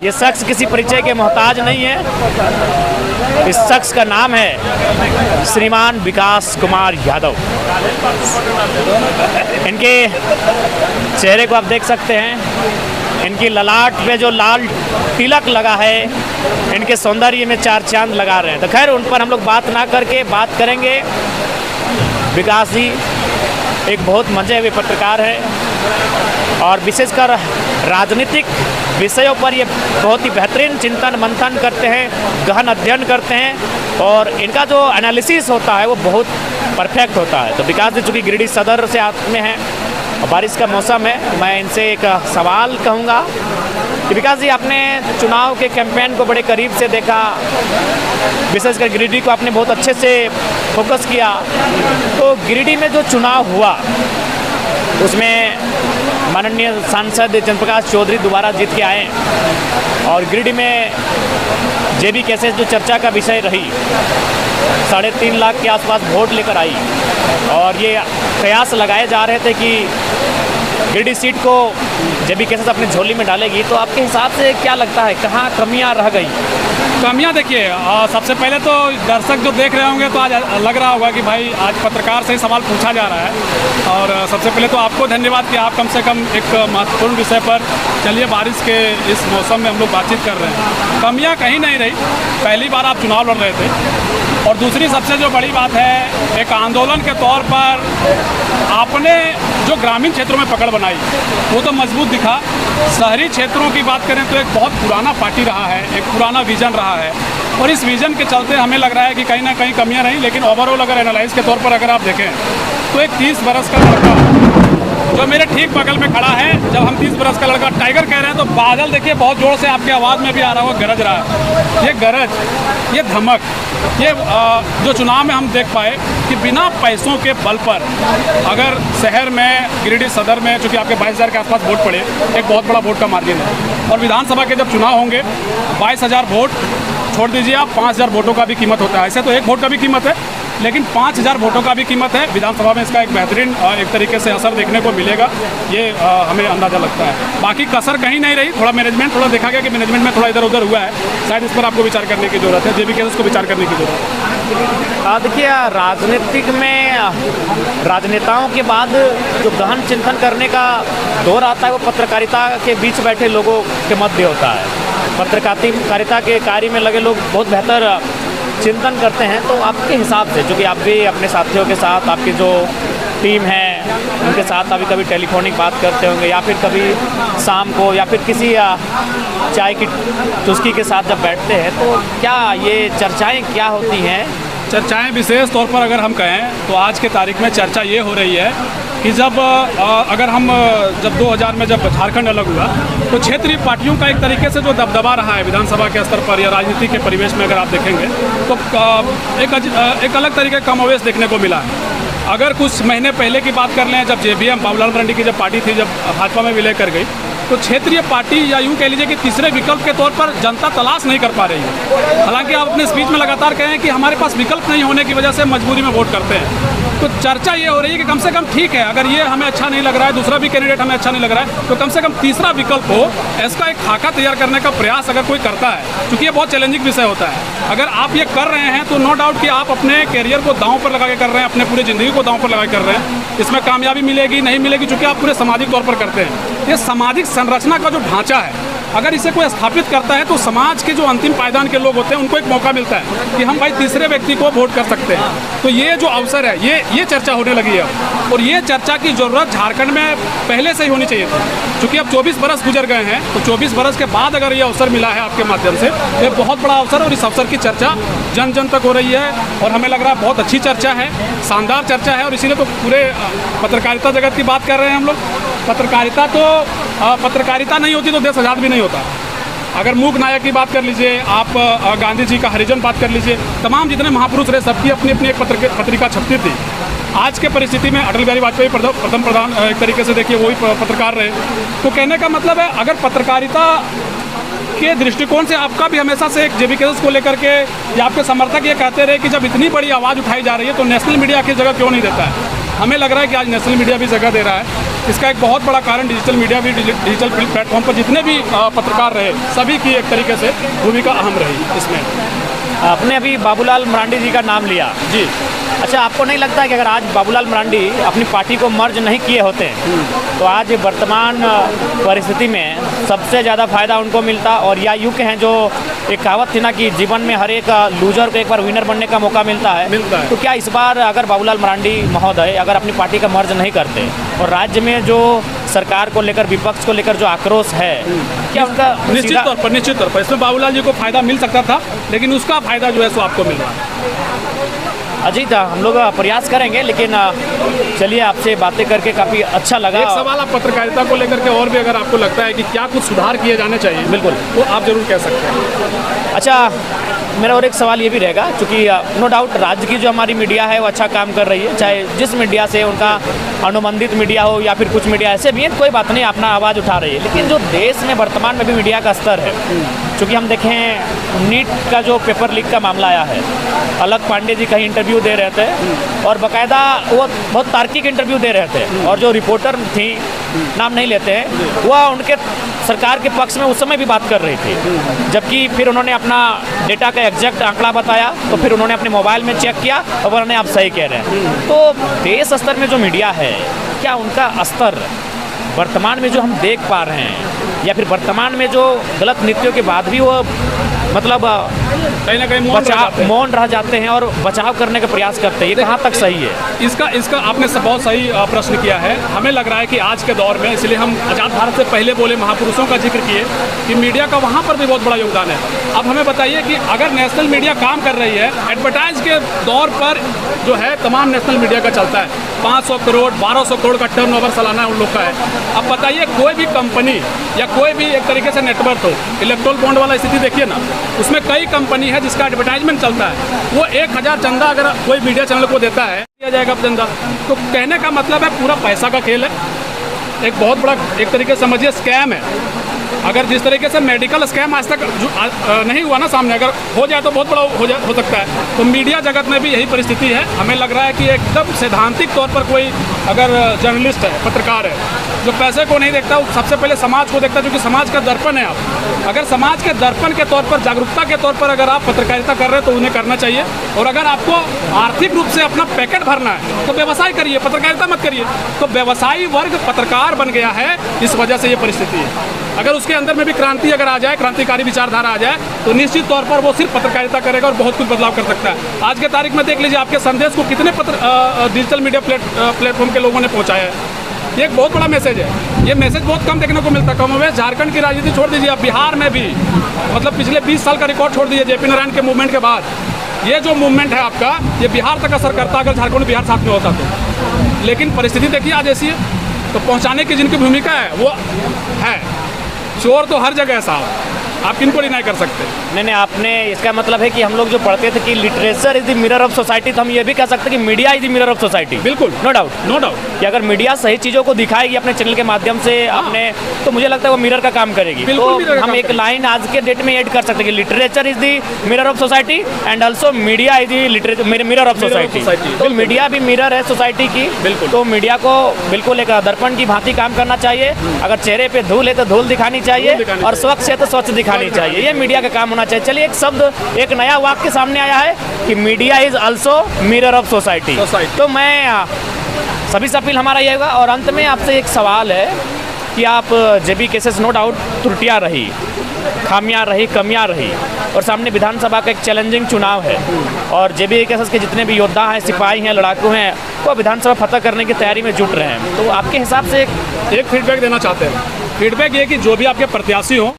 ये शख्स किसी परिचय के मोहताज नहीं है। इस शख्स का नाम है श्रीमान विकास कुमार यादव। इनके चेहरे को आप देख सकते हैं। इनकी ललाट पे जो लाल तिलक लगा है, इनके सौंदर्य में चार चांद लगा रहे हैं। तो खैर उन पर हम लोग बात ना करके बात करेंगे। विकास जी एक बहुत मजे हुए पत्रकार है और विशेषकर राजनीतिक विषयों पर ये बहुत ही बेहतरीन चिंतन मंथन करते हैं, गहन अध्ययन करते हैं और इनका जो एनालिसिस होता है वो बहुत परफेक्ट होता है। तो विकास जी चूँकि गिरिडीह सदर से में हैं और बारिश का मौसम है, मैं इनसे एक सवाल कहूँगा कि विकास जी आपने चुनाव के कैंपेन को बड़े करीब से देखा, विशेषकर गिरिडीह को आपने बहुत अच्छे से फोकस किया। तो गिरिडीह में जो चुनाव हुआ उसमें माननीय सांसद चंद्रप्रकाश चौधरी दोबारा जीत के आए और गिरिडीह में जेबी केसेस जो चर्चा का विषय रही, 3.5 लाख के आसपास वोट लेकर आई और ये कयास लगाए जा रहे थे कि गिरिडीह सीट को जेबी केसेस अपनी झोली में डालेगी। तो आपके हिसाब से क्या लगता है कहाँ कमियाँ रह गई? कमियाँ देखिए, सबसे पहले तो दर्शक जो देख रहे होंगे तो आज लग रहा होगा कि भाई आज पत्रकार से ही सवाल पूछा जा रहा है। और सबसे पहले तो आपको धन्यवाद कि आप कम से कम एक महत्वपूर्ण विषय पर चलिए बारिश के इस मौसम में हम लोग बातचीत कर रहे हैं। कमियाँ कहीं नहीं रही, पहली बार आप चुनाव लड़ रहे थे और दूसरी सबसे जो बड़ी बात है, एक आंदोलन के तौर पर आपने जो ग्रामीण क्षेत्रों में पकड़ बनाई वो तो मजबूत दिखा। शहरी क्षेत्रों की बात करें तो एक बहुत पुराना पार्टी रहा है, एक पुराना विजन रहा है और इस विजन के चलते हमें लग रहा है कि कहीं ना कहीं कमियां रहीं। लेकिन ओवरऑल अगर एनालाइज के तौर पर अगर आप देखें तो एक 30 बरस का लड़का जो मेरे ठीक बगल में खड़ा है, जब हम 30 बरस का लड़का टाइगर कह रहे हैं तो बादल देखिए बहुत जोर से आपकी आवाज़ में भी आ रहा होगा, गरज रहा है। ये गरज, ये धमक, ये जो चुनाव में हम देख पाए कि बिना पैसों के बल पर अगर शहर में गिरिडीह सदर में चूँकि आपके 22,000 के आसपास वोट पड़े, एक बहुत बड़ा वोट का मार्जिन है और विधानसभा के जब चुनाव होंगे 22,000 वोट छोड़ दीजिए आप, 5,000 वोटों का भी कीमत होता है। ऐसे तो एक वोट का भी कीमत है लेकिन 5,000 वोटों का भी कीमत है। विधानसभा में इसका एक बेहतरीन एक तरीके से असर देखने को मिलेगा, ये हमें अंदाज़ा लगता है। बाकी कसर कहीं नहीं रही, थोड़ा मैनेजमेंट थोड़ा देखा गया कि मैनेजमेंट में थोड़ा इधर उधर हुआ है, शायद इस पर आपको विचार करने की ज़रूरत है, जेबी केसेस को विचार करने की ज़रूरत है। देखिए राजनीतिक में राजनेताओं के बाद जो गहन चिंतन करने का दौर आता है वो पत्रकारिता के बीच बैठे लोगों के मध्य होता है। पत्रकारिता के कार्य में लगे लोग बहुत बेहतर चिंतन करते हैं। तो आपके हिसाब से, चूँकि आप भी अपने साथियों के साथ, आपकी जो टीम है उनके साथ अभी कभी टेलीफोनिक बात करते होंगे या फिर कभी शाम को या फिर किसी चाय की चुस्की के साथ जब बैठते हैं तो क्या ये चर्चाएं क्या होती हैं? चर्चाएं विशेष तौर पर अगर हम कहें तो आज के तारीख में चर्चा ये हो रही है कि जब 2000 में जब झारखंड अलग हुआ तो क्षेत्रीय पार्टियों का एक तरीके से जो दबदबा रहा है विधानसभा के स्तर पर या राजनीति के परिवेश में अगर आप देखेंगे तो एक अलग तरीके का कमोवेश देखने को मिला है। अगर कुछ महीने पहले की बात कर लें, जब जेबीएम बाबूलाल मरांडी की जब पार्टी थी, जब भाजपा में विलय कर गई, तो क्षेत्रीय पार्टी या यूँ कह लीजिए कि तीसरे विकल्प के तौर पर जनता तलाश नहीं कर पा रही है। हालांकि आप अपने स्पीच में लगातार कहें कि हमारे पास विकल्प नहीं होने की वजह से मजबूरी में वोट करते हैं। तो चर्चा ये हो रही है कि कम से कम ठीक है, अगर ये हमें अच्छा नहीं लग रहा है, दूसरा भी कैंडिडेट हमें अच्छा नहीं लग रहा है, तो कम से कम तीसरा विकल्प हो, इसका एक खाका तैयार करने का प्रयास अगर कोई करता है, क्योंकि ये बहुत चैलेंजिंग विषय होता है। अगर आप ये कर रहे हैं तो नो डाउट कि आप अपने कैरियर को दांव पर लगा के कर रहे हैं, अपने पूरी ज़िंदगी को दांव पर लगा के कर रहे हैं। इसमें कामयाबी मिलेगी नहीं मिलेगी, चूँकि आप पूरे सामाजिक तौर पर करते हैं। ये सामाजिक संरचना का जो ढांचा है, अगर इसे कोई स्थापित करता है तो समाज के जो अंतिम पायदान के लोग होते हैं उनको एक मौका मिलता है कि हम भाई तीसरे व्यक्ति को वोट कर सकते हैं। तो ये जो अवसर है, ये चर्चा होने लगी है और ये चर्चा की ज़रूरत झारखंड में पहले से ही होनी चाहिए थी। क्योंकि अब 24 बरस गुजर गए हैं, तो 24 बरस के बाद अगर ये अवसर मिला है आपके माध्यम से, ये बहुत बड़ा अवसर और इस अवसर की चर्चा जन जन तक हो रही है और हमें लग रहा है बहुत अच्छी चर्चा है, शानदार चर्चा है। और इसीलिए तो पूरे पत्रकारिता जगत की बात कर रहे हैं हम लोग। पत्रकारिता नहीं होती तो देश आज़ाद भी नहीं होता। अगर मूक नायक की बात कर लीजिए, आप गांधी जी का हरिजन बात कर लीजिए, तमाम जितने महापुरुष रहे सबकी अपनी अपनी एक पत्रिका छपती थी। आज के परिस्थिति में अटल बिहारी वाजपेयी प्रथम प्रधान एक तरीके से देखिए वही पत्रकार रहे। तो कहने का मतलब है, अगर पत्रकारिता के दृष्टिकोण से आपका भी हमेशा से एक जेबी केसेस को लेकर के या आपके समर्थक ये कहते रहे कि जब इतनी बड़ी आवाज़ उठाई जा रही है तो नेशनल मीडिया की जगह क्यों नहीं देता है। हमें लग रहा है कि आज नेशनल मीडिया भी जगह दे रहा है इसका एक बहुत बड़ा कारण डिजिटल मीडिया भी, डिजिटल प्लेटफॉर्म पर जितने भी पत्रकार रहे, सभी की एक तरीके से भूमिका अहम रही इसमें। आपने अभी बाबूलाल मरांडी जी का नाम लिया जी। अच्छा, आपको नहीं लगता कि अगर आज बाबूलाल मरांडी अपनी पार्टी को मर्ज नहीं किए होते तो आज वर्तमान परिस्थिति में सबसे ज़्यादा फायदा उनको मिलता? और या यूँ कहें, जो एक कहावत थी ना कि जीवन में हर एक लूजर को एक बार विनर बनने का मौका मिलता है, तो क्या इस बार अगर बाबूलाल मरांडी महोदय अगर अपनी पार्टी का मर्ज नहीं करते और राज्य में जो सरकार को लेकर, विपक्ष को लेकर जो आक्रोश है, क्या उनका निश्चित तौर पर इसमें बाबूलाल जी को फायदा मिल सकता था, लेकिन उसका फायदा जो है सो आपको मिल रहा है। अजीत, हम लोग प्रयास करेंगे, लेकिन चलिए आपसे बातें करके काफ़ी अच्छा लगा। एक सवाल आप पत्रकारिता को लेकर के और भी अगर आपको लगता है कि क्या कुछ सुधार किए जाने चाहिए, बिल्कुल, वो आप जरूर कह सकते हैं। अच्छा, मेरा और एक सवाल ये भी रहेगा, क्योंकि नो डाउट राज्य की जो हमारी मीडिया है वो अच्छा काम कर रही है, चाहे जिस मीडिया से, उनका अनुबंधित मीडिया हो या फिर कुछ मीडिया ऐसे भी हैं, कोई बात नहीं, अपना आवाज़ उठा रही है। लेकिन जो देश में वर्तमान में भी मीडिया का स्तर है, चूँकि हम देखें नीट का जो पेपर लीक का मामला आया है, अलग पांडे जी कहीं इंटरव्यू दे रहे थे और बाकायदा वो बहुत तार्किक इंटरव्यू दे रहे थे, और जो रिपोर्टर थी, नाम नहीं लेते हैं, वह उनके सरकार के पक्ष में उस समय भी बात कर रही थी, जबकि फिर उन्होंने अपना डेटा का एग्जैक्ट आंकड़ा बताया, तो फिर उन्होंने अपने मोबाइल में चेक किया और उन्होंने आप सही कह रहे हैं। तो देश स्तर में जो मीडिया है, क्या उनका स्तर वर्तमान में जो हम देख पा रहे हैं, या फिर वर्तमान में जो गलत नीतियों के बाद भी वो मतलब कहीं ना कहीं मौन रह जाते हैं और बचाव करने का प्रयास करते हैं, ये कहाँ तक सही है? इसका आपने बहुत सही प्रश्न किया है। हमें लग रहा है कि आज के दौर में, इसलिए हम आज़ाद भारत से पहले बोले महापुरुषों का जिक्र किए कि मीडिया का वहाँ पर भी बहुत बड़ा योगदान है। अब हमें बताइए कि अगर नेशनल मीडिया काम कर रही है, एडवर्टाइज के दौर पर जो है तमाम नेशनल मीडिया का चलता है, 500 करोड़ 1200 करोड़ का टर्नओवर सालाना उन लोग का है। अब बताइए कोई भी कंपनी या कोई भी एक तरीके से नेटवर्क हो, इलेक्ट्रोल बॉन्ड वाला स्थिति देखिए ना, उसमें कई कंपनी है जिसका एडवर्टाइजमेंट चलता है, वो 1000 चंदा अगर कोई मीडिया चैनल को देता है, दिया जाएगा चंदा। तो कहने का मतलब है पूरा पैसा का खेल है, एक बहुत बड़ा एक तरीके से समझिए स्कैम है। अगर जिस तरीके से मेडिकल स्कैम आज तक नहीं हुआ ना सामने, अगर हो जाए तो बहुत बड़ा हो सकता है। तो मीडिया जगत में भी यही परिस्थिति है। हमें लग रहा है कि एकदम सैद्धांतिक तौर पर कोई अगर जर्नलिस्ट है, पत्रकार है, जो पैसे को नहीं देखता, वो सबसे पहले समाज को देखता है, क्योंकि समाज का दर्पण है आप। अगर समाज के दर्पण के तौर पर, जागरूकता के तौर पर अगर आप पत्रकारिता कर रहे हैं तो उन्हें करना चाहिए। और अगर आपको आर्थिक रूप से अपना पैकेट भरना है तो व्यवसाय करिए, पत्रकारिता मत करिए। तो व्यवसायी वर्ग पत्रकार बन गया है, इस वजह से ये परिस्थिति है। अगर उसके अंदर में भी क्रांति अगर आ जाए, क्रांतिकारी विचारधारा आ जाए, तो निश्चित तौर पर वो सिर्फ पत्रकारिता करेगा और बहुत कुछ बदलाव कर सकता है। आज के तारीख में देख लीजिए आपके संदेश को कितने डिजिटल मीडिया प्लेटफॉर्म के लोगों ने पहुंचाया है। ये एक बहुत बड़ा मैसेज है। ये मैसेज बहुत कम देखने को मिलता है। कमोवेश झारखंड की राजनीति छोड़ दीजिए, अब बिहार में भी मतलब पिछले 20 साल का रिकॉर्ड छोड़ दीजिए, जेपी नारायण के मूवमेंट के बाद ये जो मूवमेंट है आपका, ये बिहार तक असर करता अगर झारखंड बिहार साथ में होता तो। लेकिन परिस्थिति देखिए आज ऐसी है, तो पहुँचाने की जिनकी भूमिका है वो है। चोर तो हर जगह है साहब, आप किनको डिनाई कर सकते हैं? नहीं, आपने इसका मतलब है कि हम लोग जो पढ़ते थे कि literature is the mirror of society, तो हम ये भी कह सकते हैं कि media is the mirror of society. बिल्कुल, नो डाउट कि अगर मीडिया सही चीज़ों को दिखाएगी अपने चैनल के माध्यम से अपने, तो मुझे लगता है वो मिरर का काम करेगी। तो हम एक लाइन आज के डेट में ऐड कर सकते हैं कि literature is the mirror of society and also media is the mirror of society. तो मीडिया भी मिरर है सोसाइटी की। तो मीडिया को बिल्कुल एक दर्पण की भांति काम करना चाहिए। अगर चेहरे पे धूल है तो धूल दिखानी चाहिए, और स्वच्छ है तो स्वच्छ दिखानी चाहिए। ये मीडिया का काम होना चाहिए। चलिए, एक शब्द, एक नया वाक्य सामने आया है कि media is also mirror of society. तो मैं सभी से अपील हमारा ये होगा। और अंत में आपसे एक सवाल है कि आप जेबी केसेस, नो डाउट त्रुटियाँ रही, खामियां रही, कमियां रही, और सामने विधानसभा का एक चैलेंजिंग चुनाव है, और जेबी केसेस के जितने भी योद्धा हैं, सिपाही हैं, लड़ाकू हैं, वो विधानसभा फतह करने की तैयारी में जुट रहे हैं। तो आपके हिसाब से एक फीडबैक देना चाहते हैं। फीडबैक ये कि जो भी आपके प्रत्याशी हों,